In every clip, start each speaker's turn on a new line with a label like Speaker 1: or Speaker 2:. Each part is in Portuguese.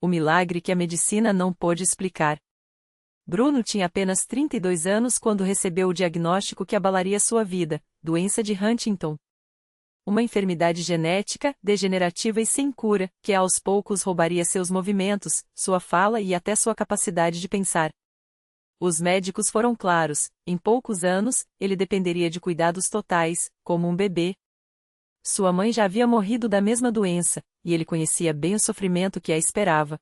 Speaker 1: O milagre que a medicina não pôde explicar. Bruno tinha apenas 32 anos quando recebeu o diagnóstico que abalaria sua vida, doença de Huntington. Uma enfermidade genética, degenerativa e sem cura, que aos poucos roubaria seus movimentos, sua fala e até sua capacidade de pensar. Os médicos foram claros: em poucos anos, ele dependeria de cuidados totais, como um bebê. Sua mãe já havia morrido da mesma doença, e ele conhecia bem o sofrimento que a esperava.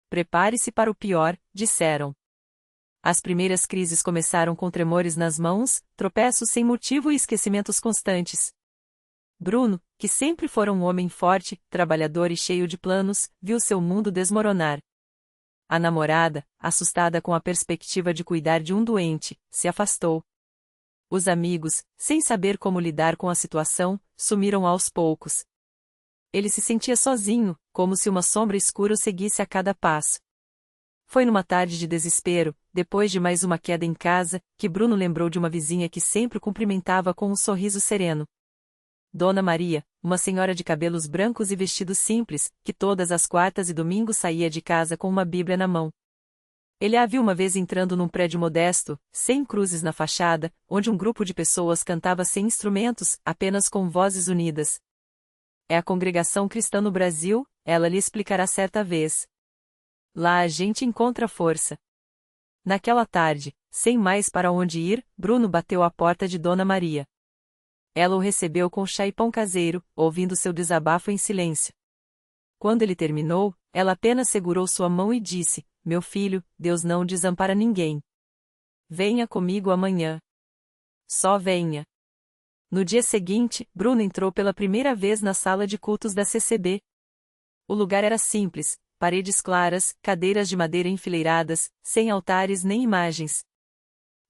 Speaker 1: Prepare-se para o pior, disseram. As primeiras crises começaram com tremores nas mãos, tropeços sem motivo e esquecimentos constantes. Bruno, que sempre fora um homem forte, trabalhador e cheio de planos, viu seu mundo desmoronar. A namorada, assustada com a perspectiva de cuidar de um doente, se afastou. Os amigos, sem saber como lidar com a situação, sumiram aos poucos. Ele se sentia sozinho, como se uma sombra escura o seguisse a cada passo. Foi numa tarde de desespero, depois de mais uma queda em casa, que Bruno lembrou de uma vizinha que sempre o cumprimentava com um sorriso sereno. Dona Maria, uma senhora de cabelos brancos e vestido simples, que todas as quartas e domingos saía de casa com uma Bíblia na mão. Ele a viu uma vez entrando num prédio modesto, sem cruzes na fachada, onde um grupo de pessoas cantava sem instrumentos, apenas com vozes unidas. É a congregação cristã no Brasil, ela lhe explicará certa vez. Lá a gente encontra força. Naquela tarde, sem mais para onde ir, Bruno bateu à porta de Dona Maria. Ela o recebeu com chá e pão caseiro, ouvindo seu desabafo em silêncio. Quando ele terminou, ela apenas segurou sua mão e disse: "Meu filho, Deus não desampara ninguém. Venha comigo amanhã. Só venha." No dia seguinte, Bruno entrou pela primeira vez na sala de cultos da CCB. O lugar era simples, paredes claras, cadeiras de madeira enfileiradas, sem altares nem imagens.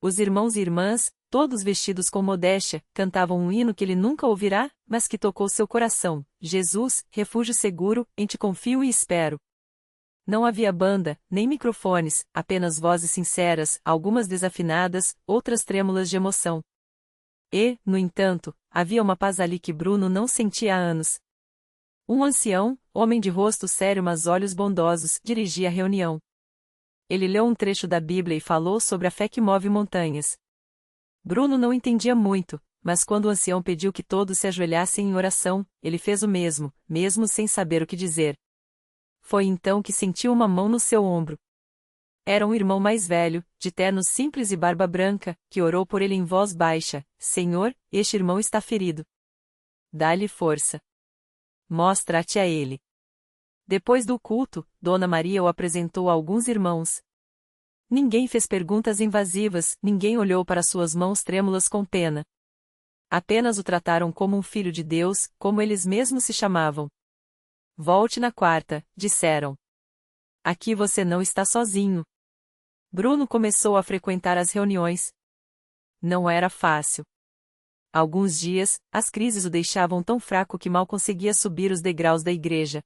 Speaker 1: Os irmãos e irmãs, todos vestidos com modéstia, cantavam um hino que ele nunca ouvirá, mas que tocou seu coração: "Jesus, refúgio seguro, em ti confio e espero." Não havia banda, nem microfones, apenas vozes sinceras, algumas desafinadas, outras trêmulas de emoção. E, no entanto, havia uma paz ali que Bruno não sentia há anos. Um ancião, homem de rosto sério mas olhos bondosos, dirigia a reunião. Ele leu um trecho da Bíblia e falou sobre a fé que move montanhas. Bruno não entendia muito, mas quando o ancião pediu que todos se ajoelhassem em oração, ele fez o mesmo, mesmo sem saber o que dizer. Foi então que sentiu uma mão no seu ombro. Era um irmão mais velho, de terno simples e barba branca, que orou por ele em voz baixa: "Senhor, este irmão está ferido. Dá-lhe força. Mostra-te a ele." Depois do culto, Dona Maria o apresentou a alguns irmãos. Ninguém fez perguntas invasivas, ninguém olhou para suas mãos trêmulas com pena. Apenas o trataram como um filho de Deus, como eles mesmos se chamavam. "Volte na quarta", disseram. "Aqui você não está sozinho." Bruno começou a frequentar as reuniões. Não era fácil. Alguns dias, as crises o deixavam tão fraco que mal conseguia subir os degraus da igreja.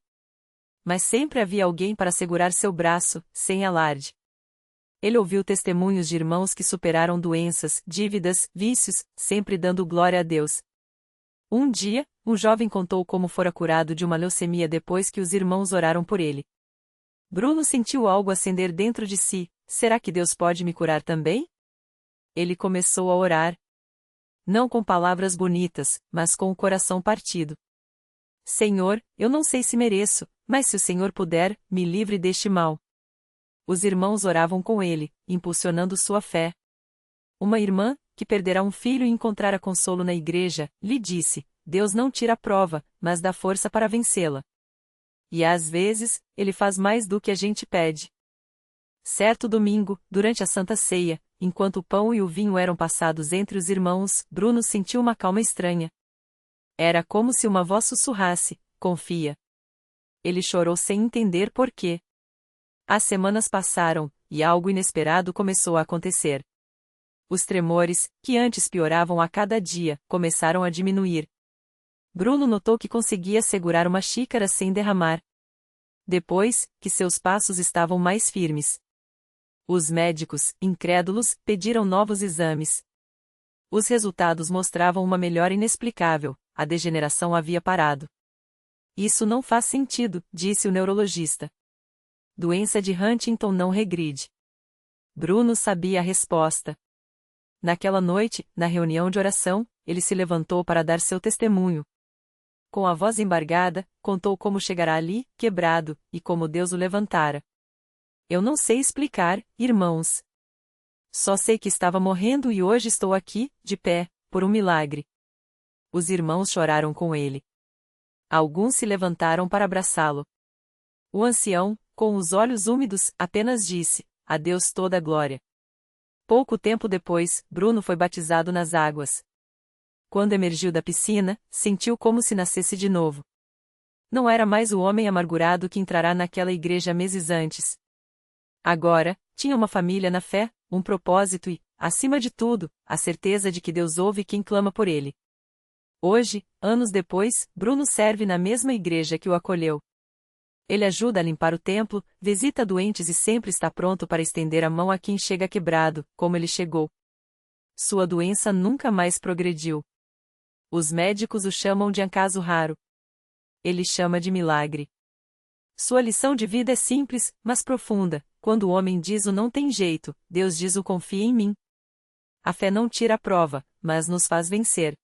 Speaker 1: Mas sempre havia alguém para segurar seu braço, sem alarde. Ele ouviu testemunhos de irmãos que superaram doenças, dívidas, vícios, sempre dando glória a Deus. Um dia, um jovem contou como fora curado de uma leucemia depois que os irmãos oraram por ele. Bruno sentiu algo acender dentro de si: "Será que Deus pode me curar também?" Ele começou a orar. Não com palavras bonitas, mas com o coração partido. "Senhor, eu não sei se mereço, mas se o Senhor puder, me livre deste mal." Os irmãos oravam com ele, impulsionando sua fé. Uma irmã, que perdera um filho e encontrara consolo na igreja, lhe disse: "Deus não tira a prova, mas dá força para vencê-la. E às vezes, ele faz mais do que a gente pede." Certo domingo, durante a Santa Ceia, enquanto o pão e o vinho eram passados entre os irmãos, Bruno sentiu uma calma estranha. Era como se uma voz sussurrasse: "Confia." Ele chorou sem entender por quê. As semanas passaram, e algo inesperado começou a acontecer. Os tremores, que antes pioravam a cada dia, começaram a diminuir. Bruno notou que conseguia segurar uma xícara sem derramar. Depois, que seus passos estavam mais firmes. Os médicos, incrédulos, pediram novos exames. Os resultados mostravam uma melhora inexplicável: a degeneração havia parado. "Isso não faz sentido", disse o neurologista. Doença de Huntington não regride. Bruno sabia a resposta. Naquela noite, na reunião de oração, ele se levantou para dar seu testemunho. Com a voz embargada, contou como chegara ali, quebrado, e como Deus o levantara. Eu não sei explicar, irmãos. Só sei que estava morrendo e hoje estou aqui, de pé, por um milagre. Os irmãos choraram com ele. Alguns se levantaram para abraçá-lo. O ancião, com os olhos úmidos, apenas disse: a Deus toda a glória. Pouco tempo depois, Bruno foi batizado nas águas. Quando emergiu da piscina, sentiu como se nascesse de novo. Não era mais o homem amargurado que entrará naquela igreja meses antes. Agora, tinha uma família na fé, um propósito e, acima de tudo, a certeza de que Deus ouve quem clama por ele. Hoje, anos depois, Bruno serve na mesma igreja que o acolheu. Ele ajuda a limpar o templo, visita doentes e sempre está pronto para estender a mão a quem chega quebrado, como ele chegou. Sua doença nunca mais progrediu. Os médicos o chamam de um caso raro. Ele chama de milagre. Sua lição de vida é simples, mas profunda. Quando o homem diz o não tem jeito, Deus diz o confia em mim. A fé não tira a prova, mas nos faz vencer.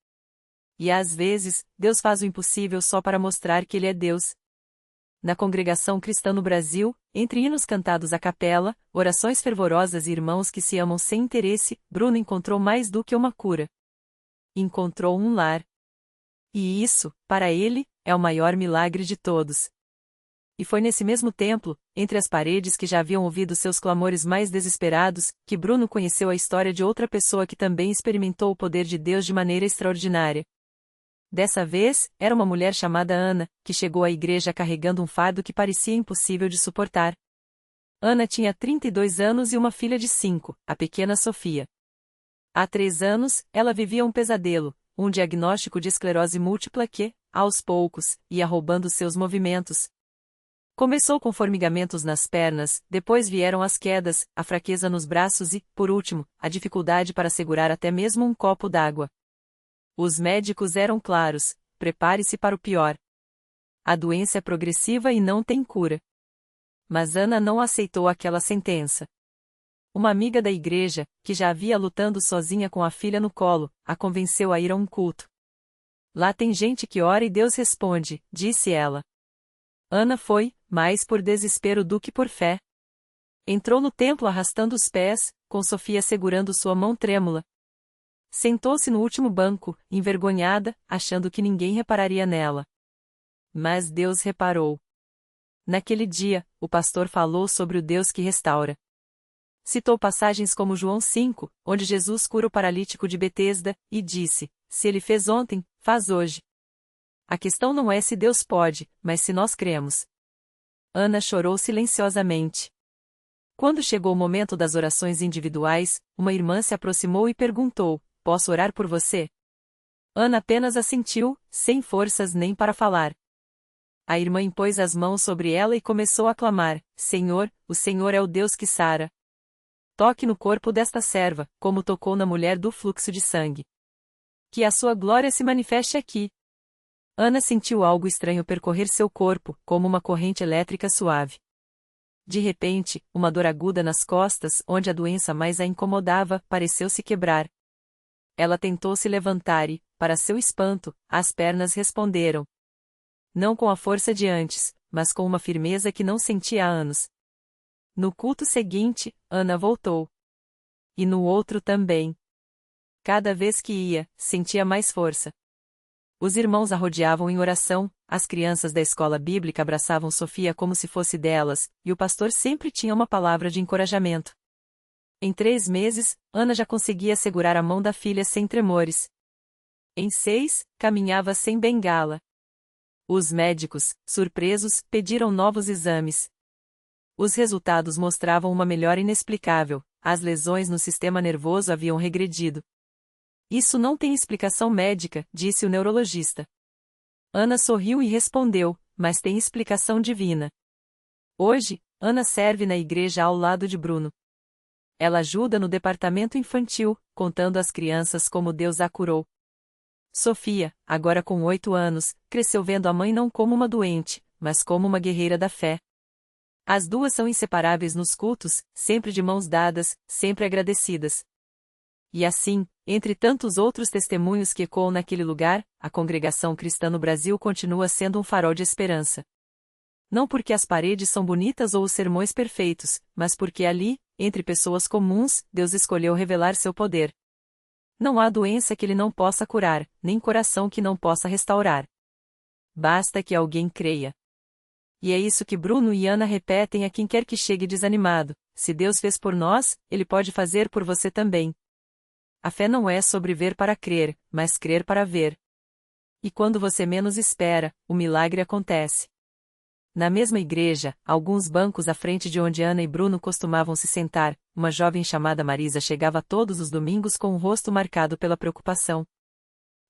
Speaker 1: E às vezes, Deus faz o impossível só para mostrar que Ele é Deus. Na congregação cristã no Brasil, entre hinos cantados à capela, orações fervorosas e irmãos que se amam sem interesse, Bruno encontrou mais do que uma cura. Encontrou um lar. E isso, para ele, é o maior milagre de todos. E foi nesse mesmo templo, entre as paredes que já haviam ouvido seus clamores mais desesperados, que Bruno conheceu a história de outra pessoa que também experimentou o poder de Deus de maneira extraordinária. Dessa vez, era uma mulher chamada Ana, que chegou à igreja carregando um fardo que parecia impossível de suportar. Ana tinha 32 anos e uma filha de 5, a pequena Sofia. Há 3 anos, ela vivia um pesadelo, um diagnóstico de esclerose múltipla que, aos poucos, ia roubando seus movimentos. Começou com formigamentos nas pernas, depois vieram as quedas, a fraqueza nos braços e, por último, a dificuldade para segurar até mesmo um copo d'água. Os médicos eram claros: prepare-se para o pior. A doença é progressiva e não tem cura. Mas Ana não aceitou aquela sentença. Uma amiga da igreja, que já havia lutando sozinha com a filha no colo, a convenceu a ir a um culto. Lá tem gente que ora e Deus responde, disse ela. Ana foi, mais por desespero do que por fé. Entrou no templo arrastando os pés, com Sofia segurando sua mão trêmula. Sentou-se no último banco, envergonhada, achando que ninguém repararia nela. Mas Deus reparou. Naquele dia, o pastor falou sobre o Deus que restaura. Citou passagens como João 5, onde Jesus cura o paralítico de Betesda, e disse: se ele fez ontem, faz hoje. A questão não é se Deus pode, mas se nós cremos. Ana chorou silenciosamente. Quando chegou o momento das orações individuais, uma irmã se aproximou e perguntou: posso orar por você? Ana apenas assentiu, sem forças nem para falar. A irmã impôs as mãos sobre ela e começou a clamar: Senhor, o Senhor é o Deus que sara. Toque no corpo desta serva, como tocou na mulher do fluxo de sangue. Que a sua glória se manifeste aqui. Ana sentiu algo estranho percorrer seu corpo, como uma corrente elétrica suave. De repente, uma dor aguda nas costas, onde a doença mais a incomodava, pareceu se quebrar. Ela tentou se levantar e, para seu espanto, as pernas responderam. Não com a força de antes, mas com uma firmeza que não sentia há anos. No culto seguinte, Ana voltou. E no outro também. Cada vez que ia, sentia mais força. Os irmãos a rodeavam em oração, as crianças da escola bíblica abraçavam Sofia como se fosse delas, e o pastor sempre tinha uma palavra de encorajamento. Em 3 meses, Ana já conseguia segurar a mão da filha sem tremores. Em 6, caminhava sem bengala. Os médicos, surpresos, pediram novos exames. Os resultados mostravam uma melhora inexplicável, as lesões no sistema nervoso haviam regredido. Isso não tem explicação médica, disse o neurologista. Ana sorriu e respondeu, mas tem explicação divina. Hoje, Ana serve na igreja ao lado de Bruno. Ela ajuda no departamento infantil, contando às crianças como Deus a curou. Sofia, agora com 8 anos, cresceu vendo a mãe não como uma doente, mas como uma guerreira da fé. As duas são inseparáveis nos cultos, sempre de mãos dadas, sempre agradecidas. E assim, entre tantos outros testemunhos que ecoam naquele lugar, a congregação cristã no Brasil continua sendo um farol de esperança. Não porque as paredes são bonitas ou os sermões perfeitos, mas porque ali, entre pessoas comuns, Deus escolheu revelar seu poder. Não há doença que ele não possa curar, nem coração que não possa restaurar. Basta que alguém creia. E é isso que Bruno e Ana repetem a quem quer que chegue desanimado: se Deus fez por nós, Ele pode fazer por você também. A fé não é sobre ver para crer, mas crer para ver. E quando você menos espera, o milagre acontece. Na mesma igreja, alguns bancos à frente de onde Ana e Bruno costumavam se sentar, uma jovem chamada Marisa chegava todos os domingos com o rosto marcado pela preocupação.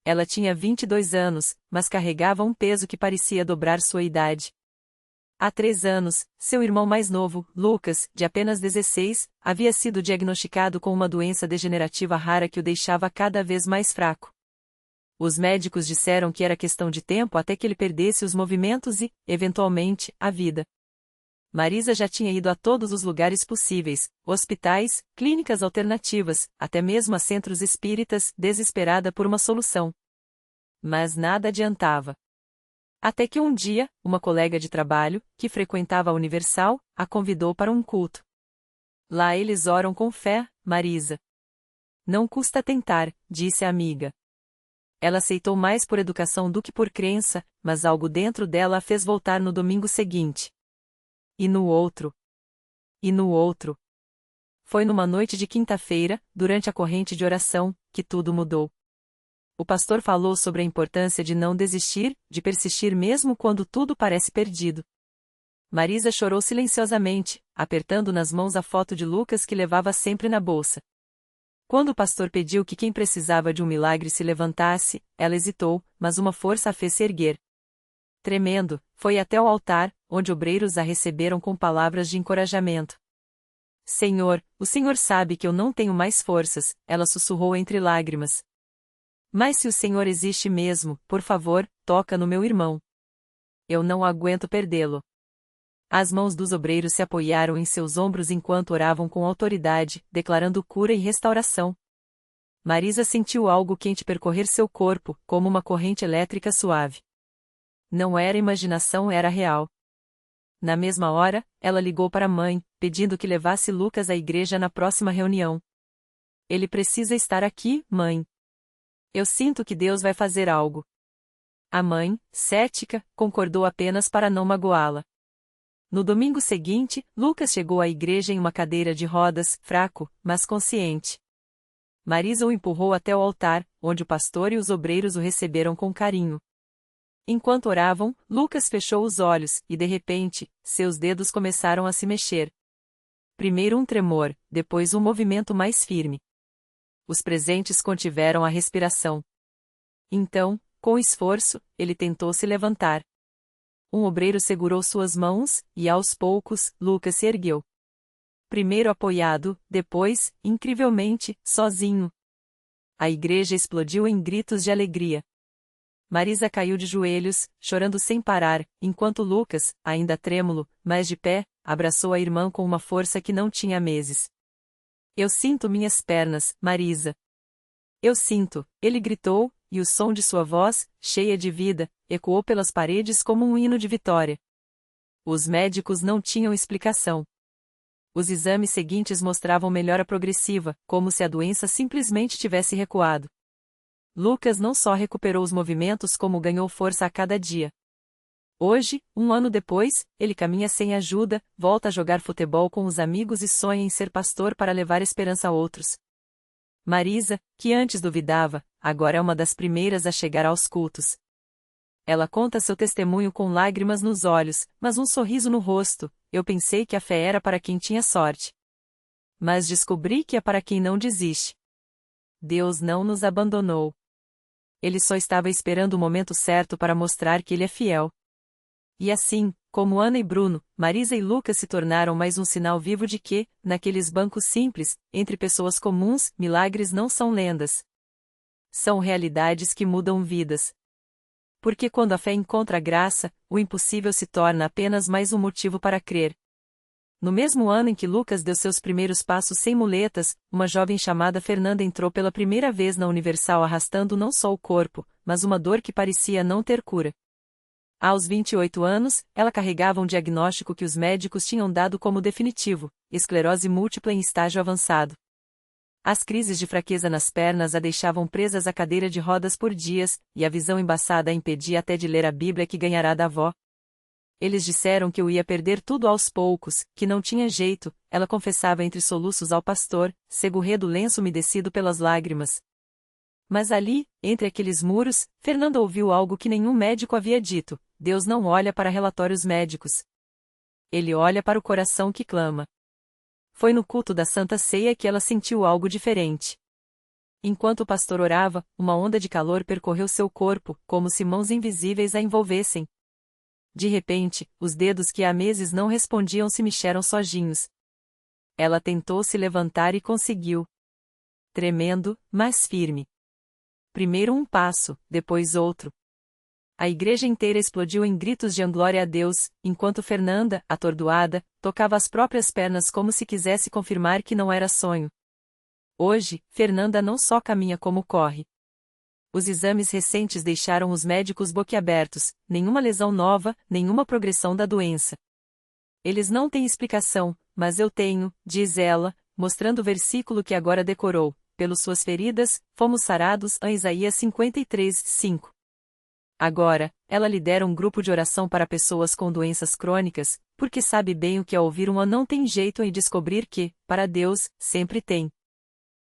Speaker 1: Ela tinha 22 anos, mas carregava um peso que parecia dobrar sua idade. Há 3 anos, seu irmão mais novo, Lucas, de apenas 16, havia sido diagnosticado com uma doença degenerativa rara que o deixava cada vez mais fraco. Os médicos disseram que era questão de tempo até que ele perdesse os movimentos e, eventualmente, a vida. Marisa já tinha ido a todos os lugares possíveis, hospitais, clínicas alternativas, até mesmo a centros espíritas, desesperada por uma solução. Mas nada adiantava. Até que um dia, uma colega de trabalho, que frequentava a Universal, a convidou para um culto. Lá eles oram com fé, Marisa. Não custa tentar, disse a amiga. Ela aceitou mais por educação do que por crença, mas algo dentro dela a fez voltar no domingo seguinte. E no outro. E no outro. Foi numa noite de quinta-feira, durante a corrente de oração, que tudo mudou. O pastor falou sobre a importância de não desistir, de persistir mesmo quando tudo parece perdido. Marisa chorou silenciosamente, apertando nas mãos a foto de Lucas que levava sempre na bolsa. Quando o pastor pediu que quem precisava de um milagre se levantasse, ela hesitou, mas uma força a fez se erguer. Tremendo, foi até o altar, onde obreiros a receberam com palavras de encorajamento. Senhor, o Senhor sabe que eu não tenho mais forças, ela sussurrou entre lágrimas. Mas se o Senhor existe mesmo, por favor, toca no meu irmão. Eu não aguento perdê-lo. As mãos dos obreiros se apoiaram em seus ombros enquanto oravam com autoridade, declarando cura e restauração. Marisa sentiu algo quente percorrer seu corpo, como uma corrente elétrica suave. Não era imaginação, era real. Na mesma hora, ela ligou para a mãe, pedindo que levasse Lucas à igreja na próxima reunião. Ele precisa estar aqui, mãe. Eu sinto que Deus vai fazer algo. A mãe, cética, concordou apenas para não magoá-la. No domingo seguinte, Lucas chegou à igreja em uma cadeira de rodas, fraco, mas consciente. Marisa o empurrou até o altar, onde o pastor e os obreiros o receberam com carinho. Enquanto oravam, Lucas fechou os olhos, e de repente, seus dedos começaram a se mexer. Primeiro um tremor, depois um movimento mais firme. Os presentes contiveram a respiração. Então, com esforço, ele tentou se levantar. Um obreiro segurou suas mãos, e aos poucos, Lucas se ergueu. Primeiro apoiado, depois, incrivelmente, sozinho. A igreja explodiu em gritos de alegria. Marisa caiu de joelhos, chorando sem parar, enquanto Lucas, ainda trêmulo, mas de pé, abraçou a irmã com uma força que não tinha há meses. Eu sinto minhas pernas, Marisa. Eu sinto, ele gritou, e o som de sua voz, cheia de vida, ecoou pelas paredes como um hino de vitória. Os médicos não tinham explicação. Os exames seguintes mostravam melhora progressiva, como se a doença simplesmente tivesse recuado. Lucas não só recuperou os movimentos como ganhou força a cada dia. Hoje, um ano depois, ele caminha sem ajuda, volta a jogar futebol com os amigos e sonha em ser pastor para levar esperança a outros. Marisa, que antes duvidava, agora é uma das primeiras a chegar aos cultos. Ela conta seu testemunho com lágrimas nos olhos, mas um sorriso no rosto. Eu pensei que a fé era para quem tinha sorte. Mas descobri que é para quem não desiste. Deus não nos abandonou. Ele só estava esperando o momento certo para mostrar que ele é fiel. E assim, como Ana e Bruno, Marisa e Lucas se tornaram mais um sinal vivo de que, naqueles bancos simples, entre pessoas comuns, milagres não são lendas. São realidades que mudam vidas. Porque quando a fé encontra graça, o impossível se torna apenas mais um motivo para crer. No mesmo ano em que Lucas deu seus primeiros passos sem muletas, uma jovem chamada Fernanda entrou pela primeira vez na Universal arrastando não só o corpo, mas uma dor que parecia não ter cura. Aos 28 anos, ela carregava um diagnóstico que os médicos tinham dado como definitivo: esclerose múltipla em estágio avançado. As crises de fraqueza nas pernas a deixavam presas à cadeira de rodas por dias, e a visão embaçada a impedia até de ler a Bíblia que ganhará da avó. Eles disseram que eu ia perder tudo aos poucos, que não tinha jeito, ela confessava entre soluços ao pastor, segurrendo o lenço umedecido pelas lágrimas. Mas ali, entre aqueles muros, Fernanda ouviu algo que nenhum médico havia dito: Deus não olha para relatórios médicos. Ele olha para o coração que clama. Foi no culto da Santa Ceia que ela sentiu algo diferente. Enquanto o pastor orava, uma onda de calor percorreu seu corpo, como se mãos invisíveis a envolvessem. De repente, os dedos que há meses não respondiam se mexeram sozinhos. Ela tentou se levantar e conseguiu. Tremendo, mas firme. Primeiro um passo, depois outro. A igreja inteira explodiu em gritos de glória a Deus, enquanto Fernanda, atordoada, tocava as próprias pernas como se quisesse confirmar que não era sonho. Hoje, Fernanda não só caminha como corre. Os exames recentes deixaram os médicos boquiabertos: nenhuma lesão nova, nenhuma progressão da doença. Eles não têm explicação, mas eu tenho, diz ela, mostrando o versículo que agora decorou: pelas suas feridas, fomos sarados, em Isaías 53, 5. Agora, ela lidera um grupo de oração para pessoas com doenças crônicas, porque sabe bem o que é ouvir um não tem jeito e descobrir que, para Deus, sempre tem.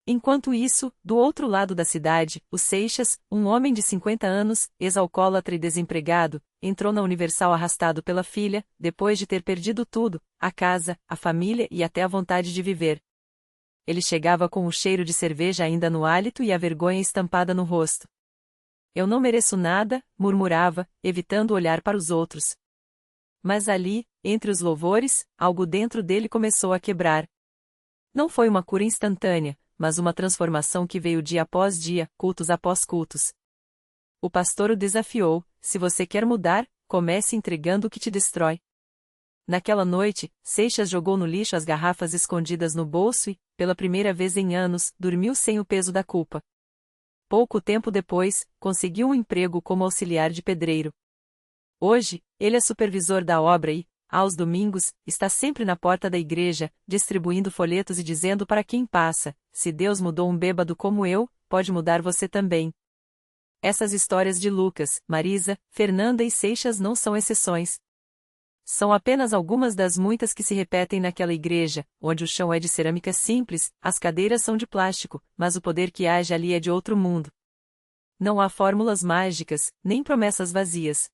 Speaker 1: Enquanto isso, do outro lado da cidade, o Seixas, um homem de 50 anos, ex-alcoólatra e desempregado, entrou na Universal arrastado pela filha, depois de ter perdido tudo: a casa, a família e até a vontade de viver. Ele chegava com o cheiro de cerveja ainda no hálito e a vergonha estampada no rosto. Eu não mereço nada, murmurava, evitando olhar para os outros. Mas ali, entre os louvores, algo dentro dele começou a quebrar. Não foi uma cura instantânea, mas uma transformação que veio dia após dia, cultos após cultos. O pastor o desafiou: se você quer mudar, comece entregando o que te destrói. Naquela noite, Seixas jogou no lixo as garrafas escondidas no bolso e, pela primeira vez em anos, dormiu sem o peso da culpa. Pouco tempo depois, conseguiu um emprego como auxiliar de pedreiro. Hoje, ele é supervisor da obra e, aos domingos, está sempre na porta da igreja, distribuindo folhetos e dizendo para quem passa: se Deus mudou um bêbado como eu, pode mudar você também. Essas histórias de Lucas, Marisa, Fernanda e Seixas não são exceções. São apenas algumas das muitas que se repetem naquela igreja, onde o chão é de cerâmica simples, as cadeiras são de plástico, mas o poder que age ali é de outro mundo. Não há fórmulas mágicas, nem promessas vazias.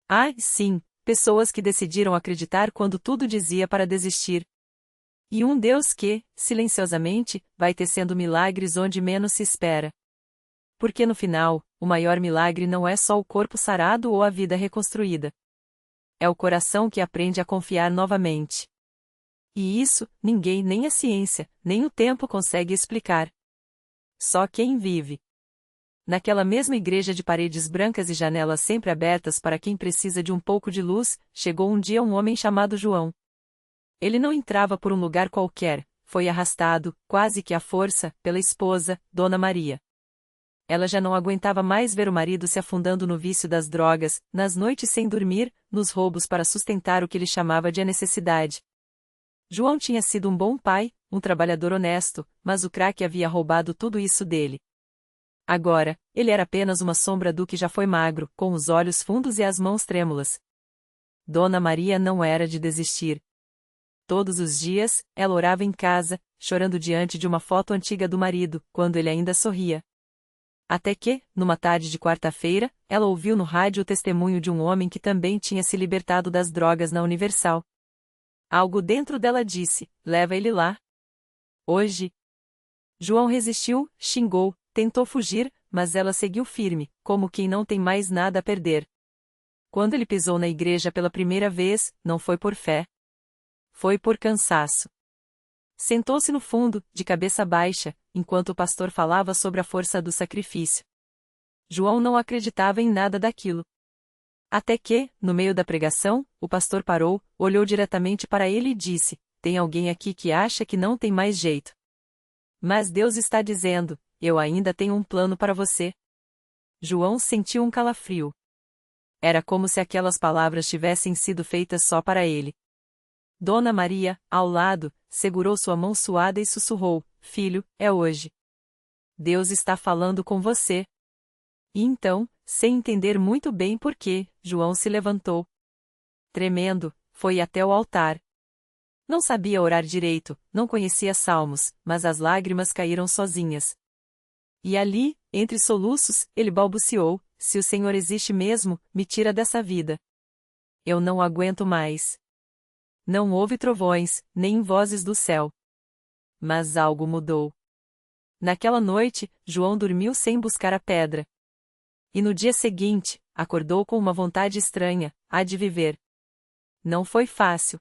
Speaker 1: Há, sim, pessoas que decidiram acreditar quando tudo dizia para desistir. E um Deus que, silenciosamente, vai tecendo milagres onde menos se espera. Porque no final, o maior milagre não é só o corpo sarado ou a vida reconstruída. É o coração que aprende a confiar novamente. E isso, ninguém, nem a ciência, nem o tempo consegue explicar. Só quem vive. Naquela mesma igreja de paredes brancas e janelas sempre abertas para quem precisa de um pouco de luz, chegou um dia um homem chamado João. Ele não entrava por um lugar qualquer, foi arrastado, quase que à força, pela esposa, Dona Maria. Ela já não aguentava mais ver o marido se afundando no vício das drogas, nas noites sem dormir, nos roubos para sustentar o que ele chamava de a necessidade. João tinha sido um bom pai, um trabalhador honesto, mas o crack havia roubado tudo isso dele. Agora, ele era apenas uma sombra do que já foi magro, com os olhos fundos e as mãos trêmulas. Dona Maria não era de desistir. Todos os dias, ela orava em casa, chorando diante de uma foto antiga do marido, quando ele ainda sorria. Até que, numa tarde de quarta-feira, ela ouviu no rádio o testemunho de um homem que também tinha se libertado das drogas na Universal. Algo dentro dela disse: leva ele lá. Hoje. João resistiu, xingou, tentou fugir, mas ela seguiu firme, como quem não tem mais nada a perder. Quando ele pisou na igreja pela primeira vez, não foi por fé. Foi por cansaço. Sentou-se no fundo, de cabeça baixa, enquanto o pastor falava sobre a força do sacrifício. João não acreditava em nada daquilo. Até que, no meio da pregação, o pastor parou, olhou diretamente para ele e disse: tem alguém aqui que acha que não tem mais jeito. Mas Deus está dizendo: eu ainda tenho um plano para você. João sentiu um calafrio. Era como se aquelas palavras tivessem sido feitas só para ele. Dona Maria, ao lado, segurou sua mão suada e sussurrou: filho, é hoje. Deus está falando com você. E então, sem entender muito bem por quê, João se levantou. Tremendo, foi até o altar. Não sabia orar direito, não conhecia salmos, mas as lágrimas caíram sozinhas. E ali, entre soluços, ele balbuciou: se o Senhor existe mesmo, me tira dessa vida. Eu não aguento mais. Não houve trovões, nem vozes do céu. Mas algo mudou. Naquela noite, João dormiu sem buscar a pedra. E no dia seguinte, acordou com uma vontade estranha, a de viver. Não foi fácil.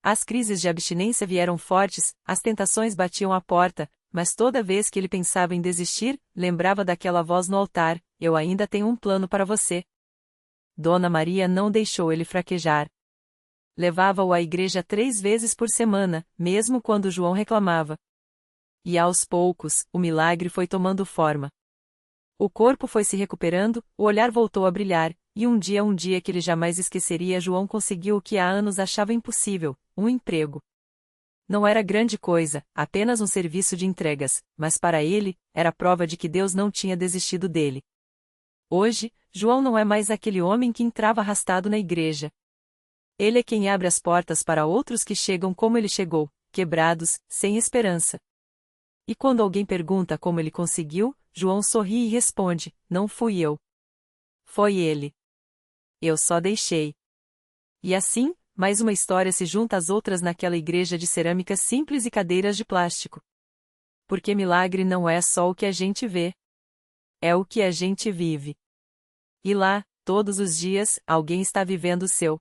Speaker 1: As crises de abstinência vieram fortes, as tentações batiam à porta, mas toda vez que ele pensava em desistir, lembrava daquela voz no altar: eu ainda tenho um plano para você. Dona Maria não deixou ele fraquejar. Levava-o à igreja 3 vezes por semana, mesmo quando João reclamava. E aos poucos, o milagre foi tomando forma. O corpo foi se recuperando, o olhar voltou a brilhar, e um dia que ele jamais esqueceria, João conseguiu o que há anos achava impossível: um emprego. Não era grande coisa, apenas um serviço de entregas, mas para ele, era prova de que Deus não tinha desistido dele. Hoje, João não é mais aquele homem que entrava arrastado na igreja. Ele é quem abre as portas para outros que chegam como ele chegou, quebrados, sem esperança. E quando alguém pergunta como ele conseguiu, João sorri e responde: não fui eu. Foi ele. Eu só deixei. E assim, mais uma história se junta às outras naquela igreja de cerâmica simples e cadeiras de plástico. Porque milagre não é só o que a gente vê. É o que a gente vive. E lá, todos os dias, alguém está vivendo o seu.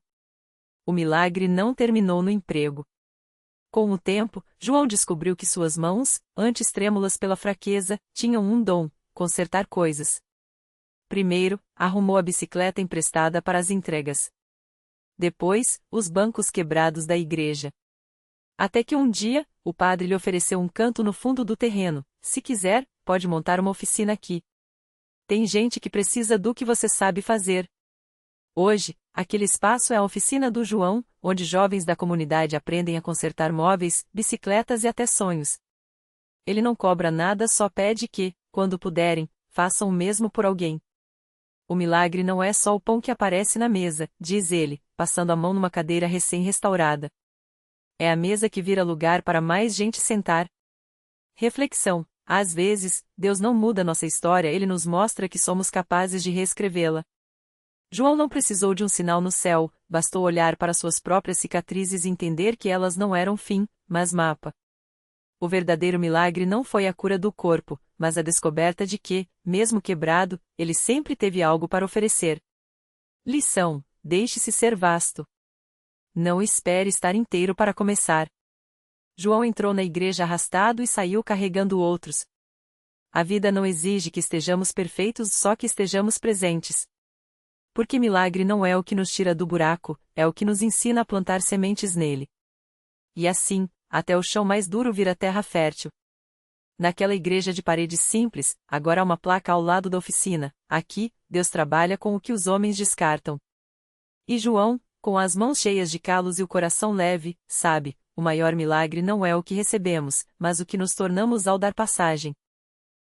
Speaker 1: O milagre não terminou no emprego. Com o tempo, João descobriu que suas mãos, antes trêmulas pela fraqueza, tinham um dom: consertar coisas. Primeiro, arrumou a bicicleta emprestada para as entregas. Depois, os bancos quebrados da igreja. Até que um dia, o padre lhe ofereceu um canto no fundo do terreno: se quiser, pode montar uma oficina aqui. Tem gente que precisa do que você sabe fazer. Hoje, aquele espaço é a oficina do João, onde jovens da comunidade aprendem a consertar móveis, bicicletas e até sonhos. Ele não cobra nada, só pede que, quando puderem, façam o mesmo por alguém. O milagre não é só o pão que aparece na mesa, diz ele, passando a mão numa cadeira recém-restaurada. É a mesa que vira lugar para mais gente sentar. Reflexão: às vezes, Deus não muda nossa história, ele nos mostra que somos capazes de reescrevê-la. João não precisou de um sinal no céu, bastou olhar para suas próprias cicatrizes e entender que elas não eram fim, mas mapa. O verdadeiro milagre não foi a cura do corpo, mas a descoberta de que, mesmo quebrado, ele sempre teve algo para oferecer. Lição: deixe-se ser vasto. Não espere estar inteiro para começar. João entrou na igreja arrastado e saiu carregando outros. A vida não exige que estejamos perfeitos, só que estejamos presentes. Porque milagre não é o que nos tira do buraco, é o que nos ensina a plantar sementes nele. E assim, até o chão mais duro vira terra fértil. Naquela igreja de paredes simples, agora há uma placa ao lado da oficina: aqui, Deus trabalha com o que os homens descartam. E João, com as mãos cheias de calos e o coração leve, sabe: o maior milagre não é o que recebemos, mas o que nos tornamos ao dar passagem.